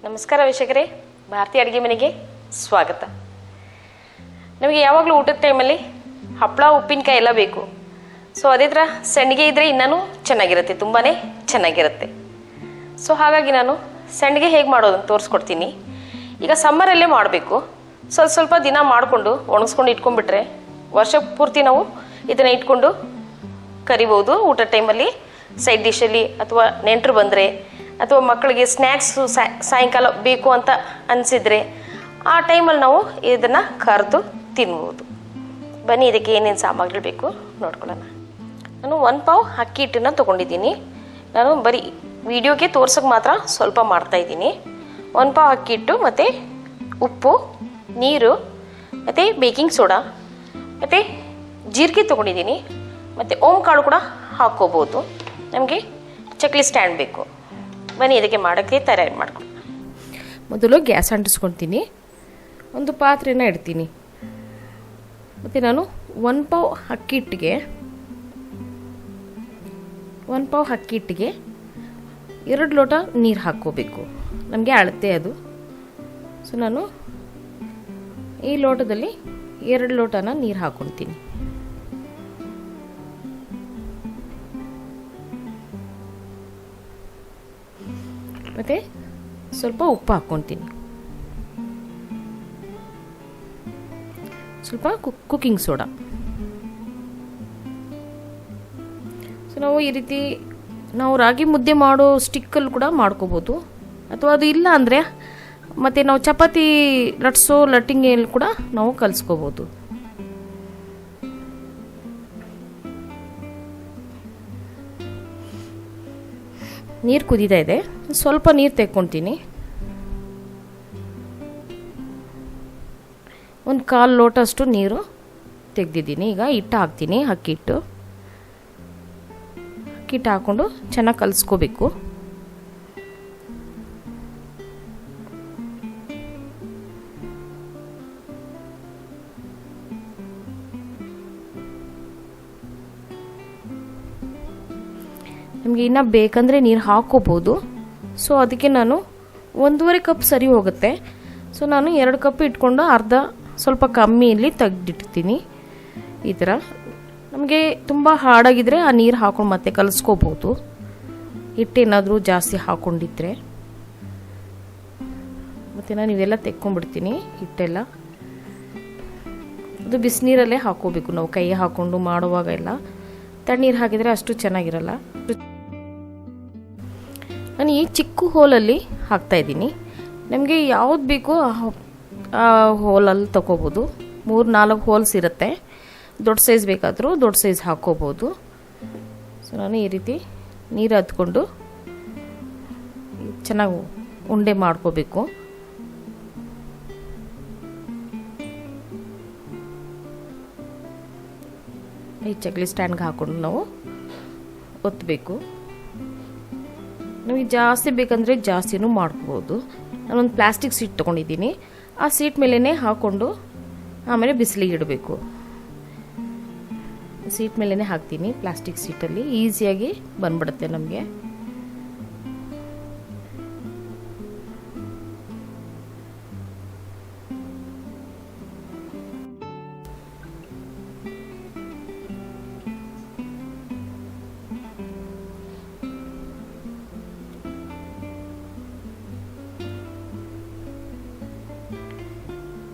ನಮಸ್ಕಾರ ವೀಕ್ಷಕರೇ, ಭಾರತೀಯ ಅಡುಗೆ ಮನೆಗೆ ಸ್ವಾಗತ. ನಮಗೆ ಯಾವಾಗಲೂ ಊಟದ ಟೈಮಲ್ಲಿ ಹಪ್ಪಳ ಉಪ್ಪಿನಕಾಯಿ ಎಲ್ಲ ಬೇಕು. ಸೊ ಅದೇ ಥರ ಸಂಡಿಗೆ ಇದ್ದರೆ ಇನ್ನೂ ಚೆನ್ನಾಗಿರುತ್ತೆ, ತುಂಬಾ ಚೆನ್ನಾಗಿರುತ್ತೆ. ಸೊ ಹಾಗಾಗಿ ನಾನು ಸಂಡಿಗೆ ಹೇಗೆ ಮಾಡೋದನ್ನು ತೋರಿಸ್ಕೊಡ್ತೀನಿ. ಈಗ ಸಮ್ಮರಲ್ಲೇ ಮಾಡಬೇಕು. ಸ್ವಲ್ಪ ದಿನ ಮಾಡಿಕೊಂಡು ಒಣಗಿಸ್ಕೊಂಡು ಇಟ್ಕೊಂಡ್ಬಿಟ್ರೆ ವರ್ಷ ಪೂರ್ತಿ ನಾವು ಇದನ್ನು ಇಟ್ಕೊಂಡು ಕರಿಬೋದು. ಊಟದ ಟೈಮಲ್ಲಿ ಸೈಡ್ ಡಿಶಲ್ಲಿ ಅಥವಾ ನೆಂಟರು ಬಂದರೆ ಅಥವಾ ಮಕ್ಕಳಿಗೆ ಸ್ನ್ಯಾಕ್ಸು ಸಾಯಂಕಾಲ ಬೇಕು ಅಂತ ಅನಿಸಿದರೆ ಆ ಟೈಮಲ್ಲಿ ನಾವು ಇದನ್ನು ಕರೆದು ತಿನ್ಬೋದು. ಬನ್ನಿ, ಇದಕ್ಕೆ ಏನೇನು ಸಾಮಗ್ರಿಗಳು ಬೇಕು ನೋಡ್ಕೊಳ್ಳೋಣ. ನಾನು 1 ಪಾವ್ ಅಕ್ಕಿ ಹಿಟ್ಟನ್ನು ತೊಗೊಂಡಿದ್ದೀನಿ. ನಾನು ಬರೀ ವಿಡಿಯೋಗೆ ತೋರ್ಸೋಕ್ಕೆ ಮಾತ್ರ ಸ್ವಲ್ಪ ಮಾಡ್ತಾಯಿದ್ದೀನಿ. 1 ಪಾವ್ ಅಕ್ಕಿ ಹಿಟ್ಟು ಮತ್ತು ಉಪ್ಪು, ನೀರು ಮತ್ತು ಬೇಕಿಂಗ್ ಸೋಡಾ ಮತ್ತು ಜೀರಿಗೆ ತೊಗೊಂಡಿದ್ದೀನಿ. ಮತ್ತು ಓಂ ಕಾಳು ಕೂಡ ಹಾಕ್ಕೋಬೋದು. ನಮಗೆ ಚಕ್ಲಿ ಸ್ಟ್ಯಾಂಡ್ ಬೇಕು. ಬನ್ನಿ, ಇದಕ್ಕೆ ಮಾಡೋಕ್ಕೆ ತಯಾರಿ ಮಾಡ್ಕೊಂಡು. ಮೊದಲು ಗ್ಯಾಸ್ ಅಂಟಿಸ್ಕೊತೀನಿ. ಒಂದು ಪಾತ್ರೆನ ಇಡ್ತೀನಿ. ಮತ್ತು ನಾನು 1 ಪಾವ್ ಅಕ್ಕಿ ಹಿಟ್ಟಿಗೆ 2 ಲೋಟ ನೀರು ಹಾಕ್ಕೋಬೇಕು. ನಮಗೆ ಅಳತೆ ಅದು. ಸೊ ನಾನು ಈ ಲೋಟದಲ್ಲಿ 2 ಲೋಟನ ನೀರು ಹಾಕ್ಕೊಳ್ತೀನಿ. ಮತ್ತು ಸ್ವಲ್ಪ ಉಪ್ಪು ಹಾಕ್ಕೊತೀನಿ. ಸ್ವಲ್ಪ ಕುಕ್ಕಿಂಗ್ ಸೋಡಾ. ಸೊ ನಾವು ಈ ರೀತಿ ನಾವು ರಾಗಿ ಮುದ್ದೆ ಮಾಡೋ ಸ್ಟಿಕ್ಕಲ್ಲಿ ಕೂಡ ಮಾಡ್ಕೋಬೋದು. ಅಥವಾ ಅದು ಇಲ್ಲ ಅಂದರೆ ಮತ್ತು ನಾವು ಚಪಾತಿ ಲಟ್ಸೋ ಲಟ್ಟಿಂಗಲ್ಲಿ ಕೂಡ ನಾವು ಕಲಿಸ್ಕೋಬೋದು. ನೀರು ಕುದೀತಾ ಇದೆ. ಸ್ವಲ್ಪ ನೀರು ತೆಕ್ಕೊತೀನಿ. 1/4 ಲೋಟ ಅಷ್ಟು ನೀರು ತೆಗೆದಿದ್ದೀನಿ. ಈಗ ಹಿಟ್ಟು ಹಾಕ್ತೀನಿ. ಅಕ್ಕಿ ಹಿಟ್ಟು ಹಾಕ್ಕೊಂಡು ಚೆನ್ನಾಗಿ ಕಲಿಸ್ಕೋಬೇಕು. ನಮಗೆ ಇನ್ನೂ ಬೇಕಂದರೆ ನೀರು ಹಾಕ್ಕೋಬೋದು. ಸೊ ಅದಕ್ಕೆ ನಾನು 1.5 ಕಪ್ ಸರಿ ಹೋಗುತ್ತೆ. ಸೊ ನಾನು 2 ಕಪ್ ಇಟ್ಕೊಂಡು ಅರ್ಧ ಸ್ವಲ್ಪ ಕಮ್ಮಿಯಲ್ಲಿ ತೆಗೆದಿಡ್ತೀನಿ. ಈ ಥರ ನಮಗೆ ತುಂಬ ಹಾಡಾಗಿದ್ದರೆ ಆ ನೀರು ಹಾಕೊಂಡು ಮತ್ತೆ ಕಲಿಸ್ಕೋಬೋದು. ಹಿಟ್ಟೇನಾದರೂ ಜಾಸ್ತಿ ಹಾಕ್ಕೊಂಡಿದ್ರೆ. ಮತ್ತು ನಾನು ಇವೆಲ್ಲ ತೆಕ್ಕೊಂಡ್ಬಿಡ್ತೀನಿ. ಹಿಟ್ಟೆಲ್ಲ ಅದು ಬಿಸಿನೀರಲ್ಲೇ ಹಾಕ್ಕೋಬೇಕು. ನಾವು ಕೈ ಹಾಕ್ಕೊಂಡು ಮಾಡುವಾಗ ಎಲ್ಲ ತಣ್ಣೀರು ಹಾಕಿದರೆ ಅಷ್ಟು ಚೆನ್ನಾಗಿರಲ್ಲ. ನಾನು ಈ ಚಿಕ್ಕ ಹೋಲಲ್ಲಿ ಹಾಕ್ತಾಯಿದ್ದೀನಿ. ನಮಗೆ ಯಾವ್ದು ಬೇಕೋ ಆ ಹೋಲಲ್ಲಿ ತೊಗೋಬೋದು. 3-4 ಹೋಲ್ಸ್ ಇರುತ್ತೆ. ದೊಡ್ಡ ಸೈಜ್ ಬೇಕಾದರೂ ದೊಡ್ಡ ಸೈಜ್ ಹಾಕ್ಕೋಬೋದು. ಸೊ ನಾನು ಈ ರೀತಿ ನೀರು ಹತ್ಕೊಂಡು ಚೆನ್ನಾಗಿ ಉಂಡೆ ಮಾಡ್ಕೋಬೇಕು. ಈ ಚಕ್ಲಿ ಸ್ಟ್ಯಾಂಡ್ಗೆ ಹಾಕ್ಕೊಂಡು ನಾವು ಒತ್ತಬೇಕು. ನಮಗೆ ಜಾಸ್ತಿ ಬೇಕಂದರೆ ಜಾಸ್ತಿನೂ ಮಾಡ್ಕೋಬೋದು. ನಾನೊಂದು ಪ್ಲಾಸ್ಟಿಕ್ ಸೀಟ್ ತೊಗೊಂಡಿದ್ದೀನಿ. ಆ ಸೀಟ್ ಮೇಲೇ ಹಾಕ್ಕೊಂಡು ಆಮೇಲೆ ಬಿಸಿಲಿಗೆ ಇಡಬೇಕು. ಸೀಟ್ ಮೇಲೇ ಹಾಕ್ತೀನಿ. ಪ್ಲಾಸ್ಟಿಕ್ ಸೀಟಲ್ಲಿ ಈಸಿಯಾಗಿ ಬಂದ್ಬಿಡುತ್ತೆ ನಮಗೆ.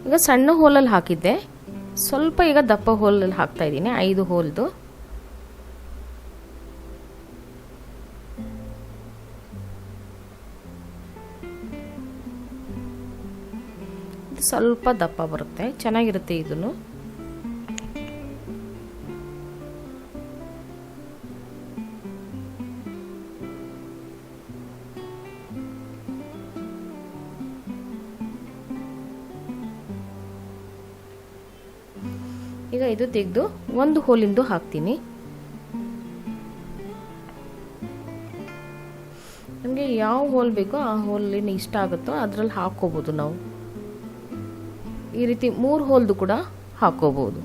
ಈಗ ಸಣ್ಣ ಹೋಲಲ್ಲಿ ಹಾಕಿದ್ದೆ. ಸ್ವಲ್ಪ ಈಗ ದಪ್ಪ ಹೋಲಲ್ಲಿ ಹಾಕ್ತಾ ಇದ್ದೀನಿ. 5 ಹೋಲ್ದು. ಸ್ವಲ್ಪ ದಪ್ಪ ಬರುತ್ತೆ, ಚೆನ್ನಾಗಿರುತ್ತೆ ಇದನ್ನು. ಈಗ ಇದು ತೆಗೆದು 1 ಹೋಲಿಂದು ಹಾಕ್ತೀನಿ. ನಮಗೆ ಯಾವ ಹೋಲ್ ಬೇಕೋ ಆ ಹೋಲಿನ ಇಷ್ಟ ಆಗುತ್ತೋ ಅದರಲ್ಲಿ ಹಾಕ್ಕೋಬೋದು. ನಾವು ಈ ರೀತಿ 3 ಹೋಲ್ದು ಕೂಡ ಹಾಕ್ಕೋಬೋದು.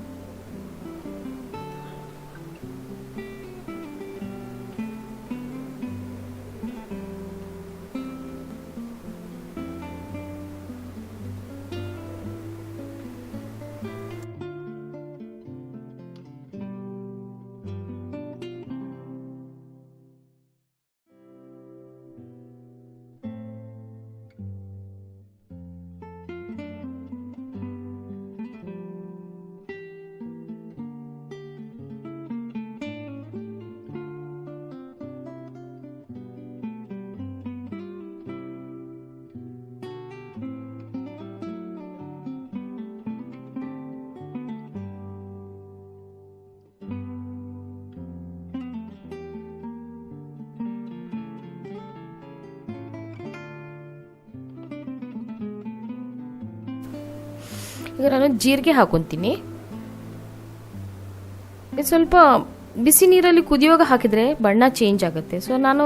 ಈಗ ನಾನು ಜೀರಿಗೆ ಹಾಕೊತೀನಿ. ಇದು ಸ್ವಲ್ಪ ಬಿಸಿ ನೀರಲ್ಲಿ ಕುದಿಯುವಾಗ ಹಾಕಿದರೆ ಬಣ್ಣ ಚೇಂಜ್ ಆಗುತ್ತೆ. ಸೊ ನಾನು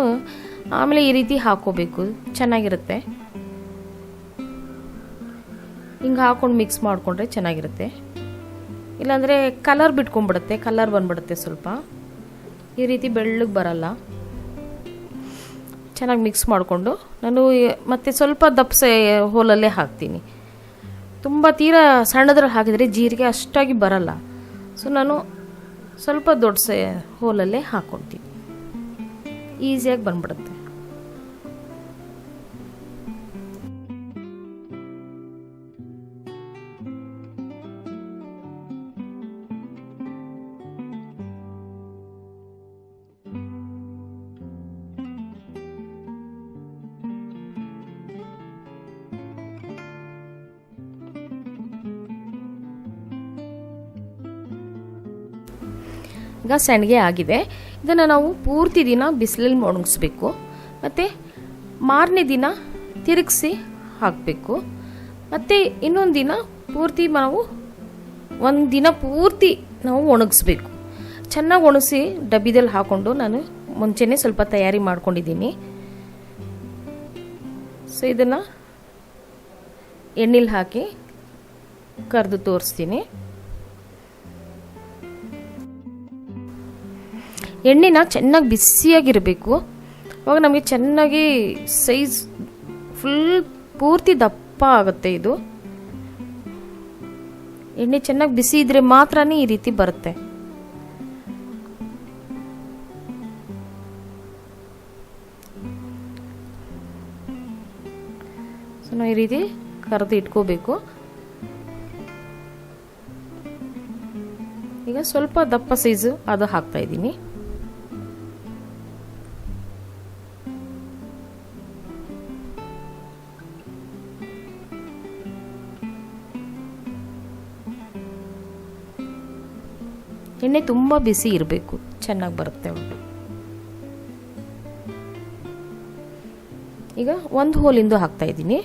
ಆಮೇಲೆ ಈ ರೀತಿ ಹಾಕೋಬೇಕು, ಚೆನ್ನಾಗಿರುತ್ತೆ. ಹಿಂಗೆ ಹಾಕೊಂಡು ಮಿಕ್ಸ್ ಮಾಡಿಕೊಂಡ್ರೆ ಚೆನ್ನಾಗಿರುತ್ತೆ. ಇಲ್ಲಾಂದರೆ ಕಲರ್ ಬಿಟ್ಕೊಂಡ್ಬಿಡುತ್ತೆ, ಕಲರ್ ಬಂದ್ಬಿಡುತ್ತೆ. ಸ್ವಲ್ಪ ಈ ರೀತಿ ಬೆಳ್ಳಗೆ ಬರಲ್ಲ. ಚೆನ್ನಾಗಿ ಮಿಕ್ಸ್ ಮಾಡಿಕೊಂಡು ನಾನು ಮತ್ತೆ ಸ್ವಲ್ಪ ದಪ್ಸೆ ಹೋಲಲ್ಲೇ ಹಾಕ್ತೀನಿ. ತುಂಬ ತೀರಾ ಸಣ್ಣದ್ರಲ್ಲಿ ಹಾಕಿದರೆ ಜೀರಿಗೆ ಅಷ್ಟಾಗಿ ಬರಲ್ಲ. ಸೊ ನಾನು ಸ್ವಲ್ಪ ದೊಡ್ಡ ಹೋಲಲ್ಲೇ ಹಾಕ್ಕೊಳ್ತೀನಿ, ಈಸಿಯಾಗಿ ಬಂದ್ಬಿಡುತ್ತೆ. ಈಗ ಸಂಡಿಗೆ ಆಗಿದೆ. ಇದನ್ನು ನಾವು ಪೂರ್ತಿ ದಿನ ಬಿಸಿಲಲ್ಲಿ ಒಣಗಿಸ್ಬೇಕು, ಮತ್ತು ಮಾರನೇ ದಿನ ತಿರುಗಿಸಿ ಹಾಕಬೇಕು. ಮತ್ತು ಇನ್ನೊಂದು ದಿನ ಪೂರ್ತಿ ನಾವು ಒಂದು ದಿನ ಪೂರ್ತಿ ನಾವು ಒಣಗಿಸ್ಬೇಕು. ಚೆನ್ನಾಗಿ ಒಣಗಿಸಿ ಡಬ್ಬಿದಲ್ಲಿ ಹಾಕ್ಕೊಂಡು ನಾನು ಮುಂಚೆನೇ ಸ್ವಲ್ಪ ತಯಾರಿ ಮಾಡ್ಕೊಂಡಿದ್ದೀನಿ. ಸೊ ಇದನ್ನು ಎಣ್ಣೆಲಿ ಹಾಕಿ ಕರೆದು ತೋರಿಸ್ತೀನಿ. ಎಣ್ಣೆನ ಚೆನ್ನಾಗಿ ಬಿಸಿಯಾಗಿರಬೇಕು, ಅವಾಗ ನಮಗೆ ಚೆನ್ನಾಗಿ ಸೈಜ್ ಫುಲ್ ಪೂರ್ತಿ ದಪ್ಪ ಆಗುತ್ತೆ. ಇದು ಎಣ್ಣೆ ಚೆನ್ನಾಗಿ ಬಿಸಿ ಇದ್ರೆ ಮಾತ್ರನೇ ಈ ರೀತಿ ಬರುತ್ತೆ. ಸೊ ನಾವು ಈ ರೀತಿ ಕರೆದು ಇಟ್ಕೋಬೇಕು. ಈಗ ಸ್ವಲ್ಪ ದಪ್ಪ ಸೈಜು ಅದು ಹಾಕ್ತಾ ಇದ್ದೀನಿ. ಎಣ್ಣೆ ತುಂಬ ಬಿಸಿ ಇರಬೇಕು, ಚೆನ್ನಾಗಿ ಬರುತ್ತೆ. ಈಗ ಒಂದು ಹೋಲಿಂದು ಹಾಕ್ತಾ ಇದ್ದೀನಿ.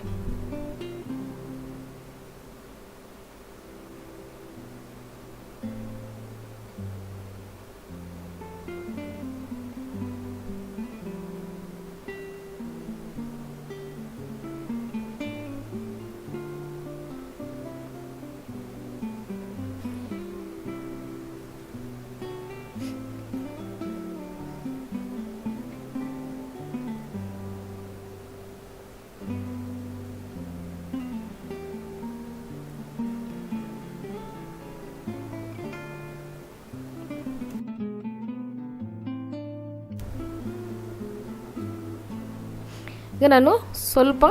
ಈಗ ನಾನು ಸ್ವಲ್ಪ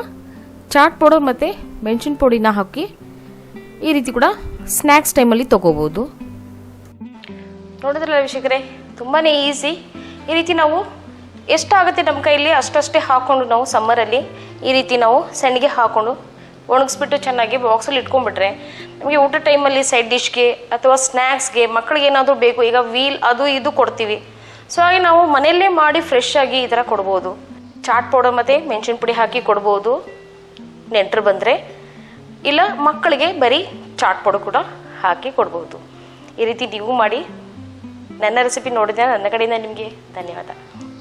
ಚಾಟ್ ಪೌಡರ್ ಮತ್ತು ಮೆಣಸಿನ ಪುಡಿನ ಹಾಕಿ ಈ ರೀತಿ ಕೂಡ ಸ್ನ್ಯಾಕ್ಸ್ ಟೈಮಲ್ಲಿ ತೊಗೋಬೋದು. ನೋಡಿದ್ರಲ್ಲ ವೀಕ್ಷಕರೇ, ತುಂಬಾ ಈಸಿ. ಈ ರೀತಿ ನಾವು ಎಷ್ಟಾಗುತ್ತೆ ನಮ್ಮ ಕೈಯಲ್ಲಿ ಅಷ್ಟಷ್ಟೇ ಹಾಕ್ಕೊಂಡು ನಾವು ಸಮ್ಮರಲ್ಲಿ ಈ ರೀತಿ ನಾವು ಸಂಡಿಗೆ ಹಾಕ್ಕೊಂಡು ಒಣಗಿಸ್ಬಿಟ್ಟು ಚೆನ್ನಾಗಿ ಬಾಕ್ಸಲ್ಲಿ ಇಟ್ಕೊಂಡ್ಬಿಟ್ರೆ ನಮಗೆ ಊಟ ಟೈಮಲ್ಲಿ ಸೈಡ್ ಡಿಶ್ಗೆ ಅಥವಾ ಸ್ನ್ಯಾಕ್ಸ್ಗೆ ಮಕ್ಕಳಿಗೆ ಏನಾದರೂ ಬೇಕು, ಈಗ ವೀಲ್ ಅದು ಇದು ಕೊಡ್ತೀವಿ. ಸೊ ಹಾಗೆ ನಾವು ಮನೆಯಲ್ಲೇ ಮಾಡಿ ಫ್ರೆಶ್ ಆಗಿ ಈ ಥರ ಕೊಡ್ಬೋದು. ಚಾಟ್ ಪೌಡರ್ ಮತ್ತು ಮೆಣಸಿನ ಪುಡಿ ಹಾಕಿ ಕೊಡ್ಬೋದು ನೆಂಟರು ಬಂದರೆ, ಇಲ್ಲ ಮಕ್ಕಳಿಗೆ ಬರೀ ಚಾಟ್ ಪೌಡರ್ ಕೂಡ ಹಾಕಿ ಕೊಡ್ಬೋದು. ಈ ರೀತಿ ನೀವು ಮಾಡಿ. ನನ್ನ ರೆಸಿಪಿ ನೋಡಿದ್ರೆ ನನ್ನ ಕಡೆಯಿಂದ ನಿಮಗೆ ಧನ್ಯವಾದ.